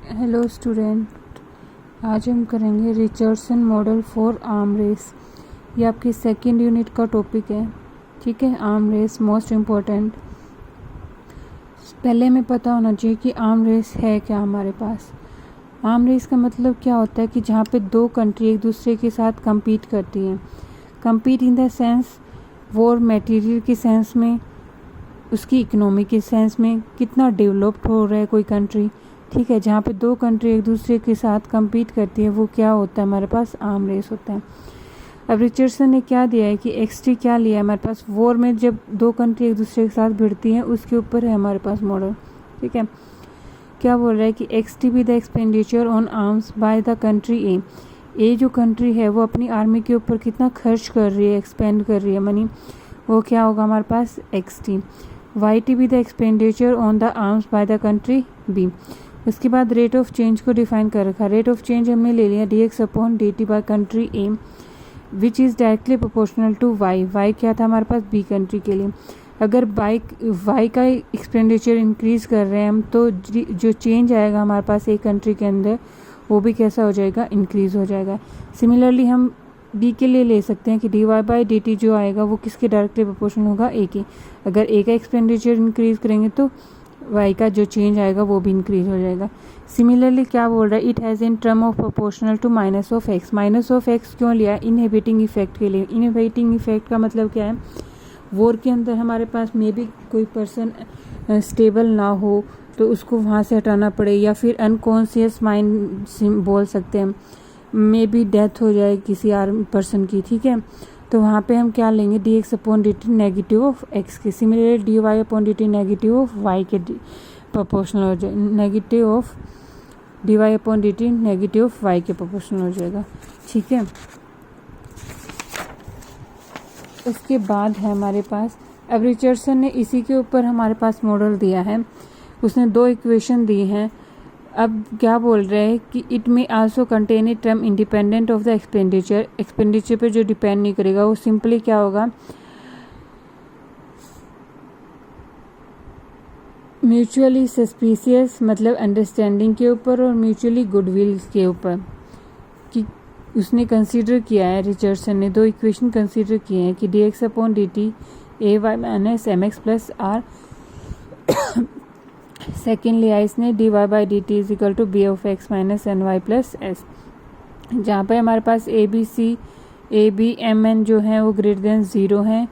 Hello student, आज हम करेंगे Richardson model for arm race. ये आपकी सेकंड यूनिट का टॉपिक है। ठीक है, आर्म रेस मोस्ट इम्पोर्टेंट। पहले हमें पता होना चाहिए कि आर्म रेस है क्या हमारे पास। आर्म रेस का मतलब क्या होता है कि जहाँ पे दो कंट्री एक दूसरे के साथ compete करती हैं। compete in the sense war material की सेंस में, उसकी इकोनॉमी के सेंस में कितना डेवलप्ड हो रहा है कोई कंट्री। ठीक है, जहाँ पे दो कंट्री एक दूसरे के साथ compete करती है वो क्या होता है, हमारे पास आर्म रेस होता है। अब रिचर्डसन ने क्या दिया है कि एक्सटी क्या लिया है हमारे पास, वॉर में जब दो कंट्री एक दूसरे के साथ भिड़ती हैं उसके ऊपर है हमारे पास मॉडल। ठीक है, क्या बोल रहा है कि X T be the expenditure on arms by the country A जो कंट्री है वो अपनी आर्मी के ऊपर कितना खर्च कर रही है, एक्सपेंड कर रही है मनी, वो क्या होगा हमारे पास X T. Y T be the expenditure on the arms by the country B. उसके बाद रेट ऑफ चेंज को डिफाइन कर रखा। रेट ऑफ चेंज हमने ले लिया D x upon D T by country A which is directly proportional to Y. Y क्या था हमारे पास बी कंट्री के लिए। अगर वाई का एक्सपेंडिचर इंक्रीज़ कर रहे हैं हम तो जो चेंज आएगा हमारे पास एक कंट्री के अंदर वो भी कैसा हो जाएगा, इंक्रीज़ हो जाएगा। सिमिलरली हम डी के लिए ले सकते हैं कि d y by d t जो आएगा वो किसके डायरेक्टली प्रोपोर्शनल होगा, ए के। अगर ए का एक्सपेंडिचर इंक्रीज़ करेंगे तो वाई का जो चेंज आएगा वो भी इंक्रीज़ हो जाएगा। सिमिलरली क्या बोल रहा है, it has in term of proportional to minus of x. Minus of x क्यों लिया, इनहिबिटिंग इफेक्ट के लिए। इनहिबिटिंग इफेक्ट का मतलब क्या है, वॉर के अंदर हमारे पास मे बी कोई पर्सन स्टेबल ना हो तो उसको वहाँ से हटाना पड़े, या फिर अनकॉन्शियस माइंड बोल सकते हैं, मे बी डेथ हो जाए किसी आर्म पर्सन की। ठीक है, तो वहाँ पे हम क्या लेंगे, D x upon D T negative of X के। Similarly D Y upon D T negative of Y के प्रोपोर्शनल हो जाए, negative of D Y upon D T negative of Y के प्रोपोर्शनल हो जाएगा। ठीक है, उसके बाद है हमारे पास, अब रिचर्डसन ने इसी के ऊपर हमारे पास मॉडल दिया है। उसने दो इक्वेशन दी हैं। अब क्या बोल रहे हैं कि इट में also contain a term independent of the expenditure. Expenditure पे जो डिपेंड नहीं करेगा वो सिंपली क्या होगा, म्यूचुअली सस्पिशियस मतलब अंडरस्टैंडिंग के ऊपर और म्यूचुअली गुडविल के ऊपर कि उसने कंसीडर किया है। रिचर्डसन ने दो इक्वेशन कंसीडर किए हैं कि d x upon D t a y minus m x plus r. Second लिया इसने d y by d t is equal to b of x minus n y plus s, जहाँ पे हमारे पास a b c a b m n जो है वो greater than zero हैं।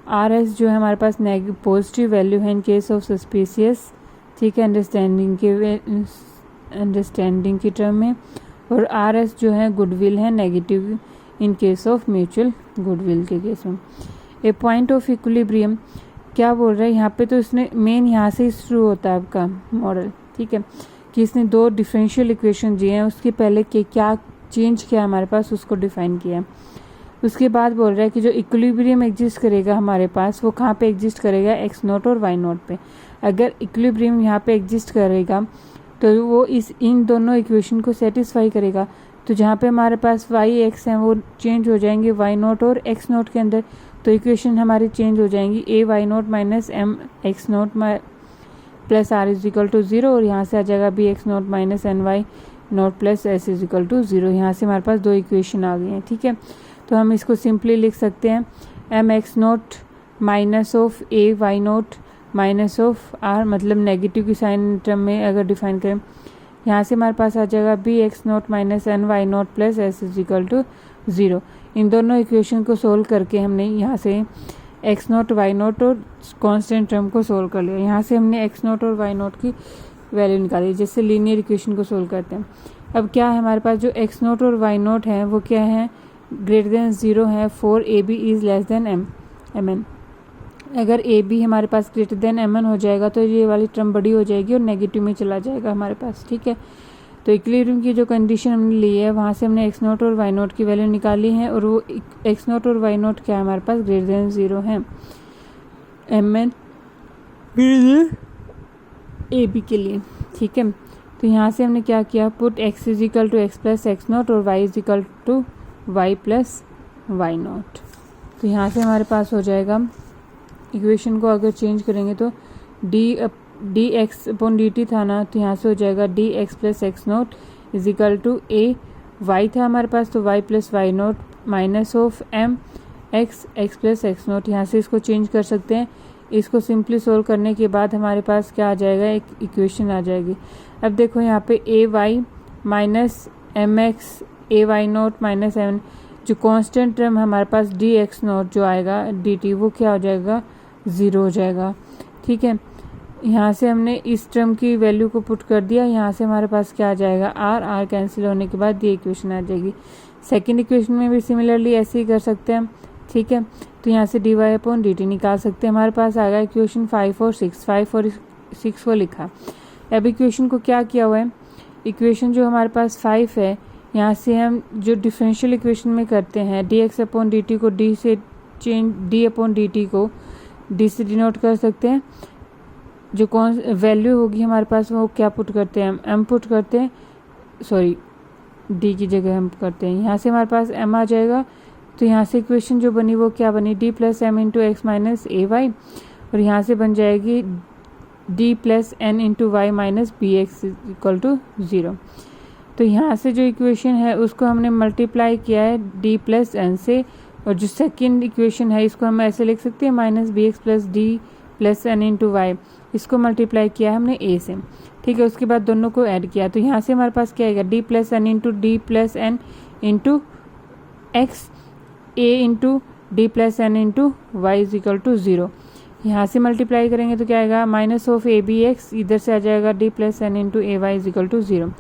आर एस जो है हमारे पास पॉजिटिव वैल्यू है इन केस ऑफ सस्पिशियस। ठीक है, अंडरस्टैंडिंग की टर्म में। और आर एस जो है गुडविल है, negative in case of mutual goodwill के केस में। ए पॉइंट ऑफ इक्विलिब्रियम क्या बोल रहा है यहाँ पे, तो इसने मेन यहाँ से शुरू होता है आपका मॉडल। ठीक है, कि इसने दो डिफरेंशियल इक्वेशन दिए हैं, उसके पहले के क्या चेंज किया हमारे पास उसको डिफाइन किया। उसके बाद बोल रहा है कि जो इक्विलिब्रियम एग्जिस्ट करेगा हमारे पास वो कहाँ पे एग्जिस्ट करेगा, एक्स नोट और वाई नोट पे। अगर इक्विलिब्रियम यहाँ पे एग्जिस्ट करेगा तो वो इन दोनों इक्वेशन को सेटिस्फाई करेगा। तो जहाँ पे हमारे पास वाई एक्स हैं वो चेंज हो जाएंगे वाई नोट और एक्स नोट के अंदर, तो इक्वेशन हमारी चेंज हो जाएंगी a y note minus m x naught plus r is equal to zero, और यहाँ से आ जाएगा b x note minus n y naught plus s is equal to zero. यहाँ से हमारे पास दो इक्वेशन आ गई हैं। ठीक है, तो हम इसको सिंपली लिख सकते हैं m x note minus of a y note minus of r, मतलब नेगेटिव की साइन टर्म में अगर डिफाइन करें, यहाँ से हमारे पास आ जाएगा b x note minus n y naught plus s is equal to zero. इन दोनों इक्वेशन को सोल्व करके हमने यहाँ से एक्स नोट वाई नोट और कांस्टेंट टर्म को सोल्व कर लिया। यहाँ से हमने एक्स नोट और वाई नोट की वैल्यू निकाली, जैसे लीनियर इक्वेशन को सोल्व करते हैं। अब क्या है हमारे पास, जो एक्स नोट और वाई नोट है वो क्या है, ग्रेटर देन ज़ीरो है for a b is less than m n. अगर ए बी हमारे पास ग्रेटर देन एम एन हो जाएगा तो ये वाली टर्म बड़ी हो जाएगी और नेगेटिव में चला जाएगा हमारे पास। ठीक है, तो इक्विलिब्रियम की जो कंडीशन हमने ली है वहाँ से हमने एक्स नोट और वाई नोट की वैल्यू निकाली है, और वो एक्स नोट और वाई नोट क्या है हमारे पास, ग्रेटर देन ज़ीरो है एम एन ए बी के लिए। ठीक है, तो यहाँ से हमने क्या किया, put x is equal to x plus x note और y is equal to y plus y naught. तो यहाँ से हमारे पास हो जाएगा, इक्वेशन को अगर चेंज करेंगे तो d d x upon D t था ना, तो यहाँ से हो जाएगा d x plus x nought is equal to a y था हमारे पास, तो y plus y note minus of m x x plus x nought. यहाँ से इसको चेंज कर सकते हैं। इसको सिंपली सोल्व करने के बाद हमारे पास क्या आ जाएगा, एक इक्वेशन आ जाएगी। अब देखो यहाँ पे ए वाई माइनस एम एक्स ए वाई नोट माइनस एम, जो कांस्टेंट टर्म हमारे पास डी एक्स नोट जो आएगा डी टी, वो क्या हो जाएगा, ज़ीरो हो जाएगा। ठीक है, यहाँ से हमने इस टर्म की वैल्यू को पुट कर दिया। यहाँ से हमारे पास क्या आ जाएगा, आर आर कैंसिल होने के बाद ये इक्वेशन आ जाएगी। सेकेंड इक्वेशन में भी सिमिलरली ऐसे ही कर सकते हैं हम। ठीक है, तो यहाँ से d Y upon D t निकाल सकते हैं। हमारे पास आ गया इक्वेशन 5 और 6, 5 और 6 को लिखा। अब इक्वेशन को क्या किया हुआ है, इक्वेशन जो हमारे पास 5 है, यहाँ से हम जो डिफरेंशियल इक्वेशन में करते हैं D x upon D T को डी से change, D upon D T को डी से डिनोट कर सकते हैं। जो कौन वैल्यू होगी हमारे पास वो क्या पुट करते हैं, एम पुट करते हैं, सॉरी डी की जगह हम करते हैं। यहाँ से हमारे पास एम आ जाएगा। तो यहाँ से इक्वेशन जो बनी वो क्या बनी, d plus m into x minus a y, और यहाँ से बन जाएगी d plus n into y minus b x equal to zero. तो यहाँ से जो इक्वेशन है उसको हमने मल्टीप्लाई किया है डी प्लस एन से, और जो सेकेंड इक्वेशन है इसको हम ऐसे लिख सकते हैं minus b x plus d plus n into y, इसको मल्टीप्लाई किया है हमने ए से। ठीक है, उसके बाद दोनों को ऐड किया। तो यहाँ से हमारे पास क्या आएगा, d plus n into d plus n into x a into d plus n into y is equal to zero. यहाँ से मल्टीप्लाई करेंगे तो क्या आएगा, minus of a b x, इधर से आ जाएगा d plus n into a y is equal to zero.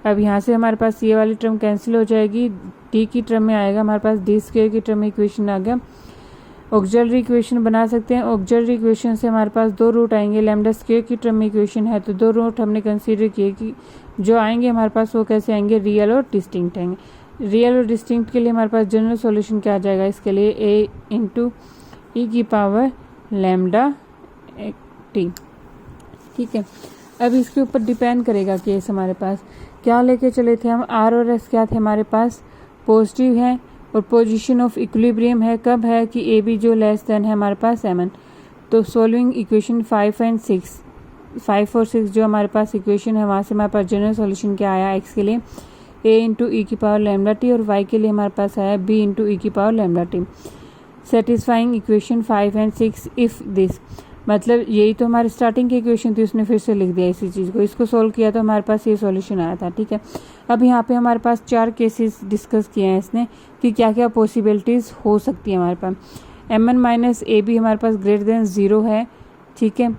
अब यहाँ से हमारे पास ये वाली टर्म कैंसिल हो जाएगी, डी की टर्म में आएगा हमारे पास डी स्क्वायर की टर्म में इक्वेशन आ गया। ऑक्सिलरी इक्वेशन बना सकते हैं। ऑक्सिलरी इक्वेशन से हमारे पास दो रूट आएंगे, लैम्डा स्क्वायर की टर्म में इक्वेशन है तो दो रूट हमने कंसीडर किए कि जो आएंगे हमारे पास वो कैसे आएंगे, रियल और डिस्टिंक्ट आएंगे। रियल और डिस्टिंक्ट के लिए हमारे पास जनरल सॉल्यूशन क्या आ जाएगा, इसके लिए ए इंटू ई की पावर लैम्डा टी। ठीक है, अब इसके ऊपर डिपेंड करेगा केस हमारे पास क्या लेके चले थे हम, आर और एस क्या थे हमारे पास, पॉजिटिव है और पोजीशन ऑफ इक्विलिब्रियम है, कब है कि ए बी जो लेस देन है हमारे पास एम एन। तो सॉल्विंग इक्वेशन 5 और 6 जो हमारे पास इक्वेशन है वहाँ से हमारे पास जनरल सॉल्यूशन क्या आया, एक्स के लिए ए इंटू ई की पावर लैम्डा टी और वाई के लिए हमारे पास आया बी इंटू ई की power lambda T, satisfying equation 5 और 6 इफ दिस। मतलब यही तो हमारी स्टार्टिंग की इक्वेशन थी, उसने फिर से लिख दिया इसी चीज़ को, इसको सोल्व किया तो हमारे पास ये सॉल्यूशन आया था। ठीक है, अब यहाँ पे हमारे पास 4 केसेस डिस्कस किए हैं इसने कि क्या क्या पॉसिबिलिटीज़ हो सकती है हमारे पास। M n minus a b हमारे पास ग्रेटर देन ज़ीरो है। ठीक है,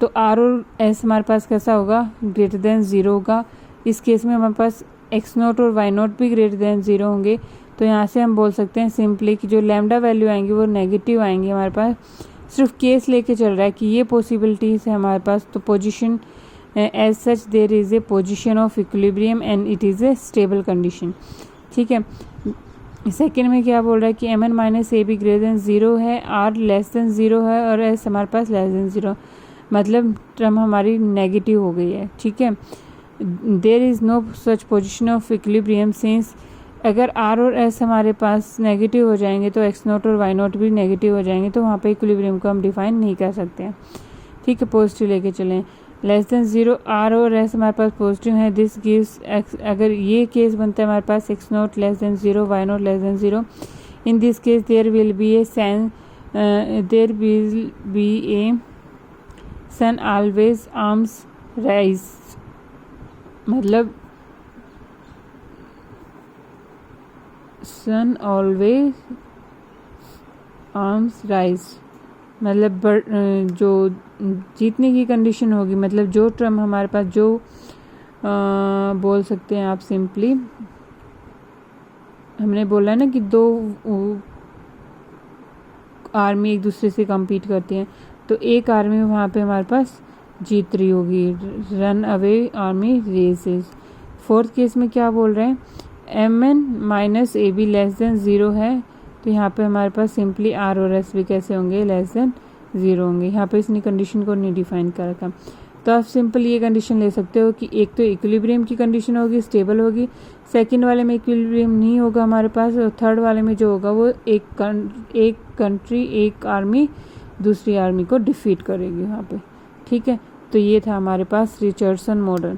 तो आर और एस हमारे पास कैसा होगा, ग्रेटर देन ज़ीरो होगा। इस केस में हमारे पास एक्स नोट और वाई नोट भी ग्रेटर देन ज़ीरो होंगे। तो यहाँ से हम बोल सकते हैं सिंपली कि जो लैम्डा वैल्यू आएंगी वो नेगेटिव आएंगी हमारे पास। सिर्फ केस लेके चल रहा है कि ये पॉसिबिलिटीज़ है हमारे पास। तो position as such there is a position of equilibrium and it is a stable condition. ठीक है, सेकेंड में क्या बोल रहा है कि m n minus a b greater than zero है, आर लेस देन ज़ीरो है और एस हमारे पास लेस देन ज़ीरो, मतलब टर्म हमारी नेगेटिव हो गई है। ठीक है, there is no such position of equilibrium since अगर आर और एस हमारे पास नेगेटिव हो जाएंगे तो एक्स नोट और वाई नोट भी नेगेटिव हो जाएंगे, तो वहाँ पे इक्विलिब्रियम को हम डिफाइन नहीं कर सकते हैं। ठीक है, पॉजिटिव लेके चलें, लेस देन ज़ीरो आर और एस हमारे पास पॉजिटिव है, दिस गिव्स एक्स। अगर ये केस बनता है हमारे पास x naught less than zero y naught less than zero, in this case there will be a sun always arms rise, मतलब सन ऑलवेज आर्म्स राइज, मतलब जो जीतने की कंडीशन होगी, मतलब जो टर्म हमारे पास जो बोल सकते हैं आप सिंपली, हमने बोला ना कि दो आर्मी एक दूसरे से compete करती हैं, तो एक आर्मी वहाँ पे हमारे पास जीत रही होगी, run away army races. Fourth case में क्या बोल रहे हैं, m n minus a b less than zero है, तो यहाँ पे हमारे पास सिंपली आर और एस भी कैसे होंगे, लेस देन ज़ीरो होंगे। यहाँ पे इसने कंडीशन को नहीं डिफाइन कर रखा, तो आप सिंपल ये कंडीशन ले सकते हो कि एक तो इक्विलिब्रियम की कंडीशन होगी, स्टेबल होगी, सेकंड वाले में इक्विलिब्रियम नहीं होगा हमारे पास, और थर्ड वाले में जो होगा वो एक कंट्री एक आर्मी दूसरी आर्मी को डिफीट करेगी वहाँ पे। ठीक है, तो ये था हमारे पास रिचर्डसन मॉडल।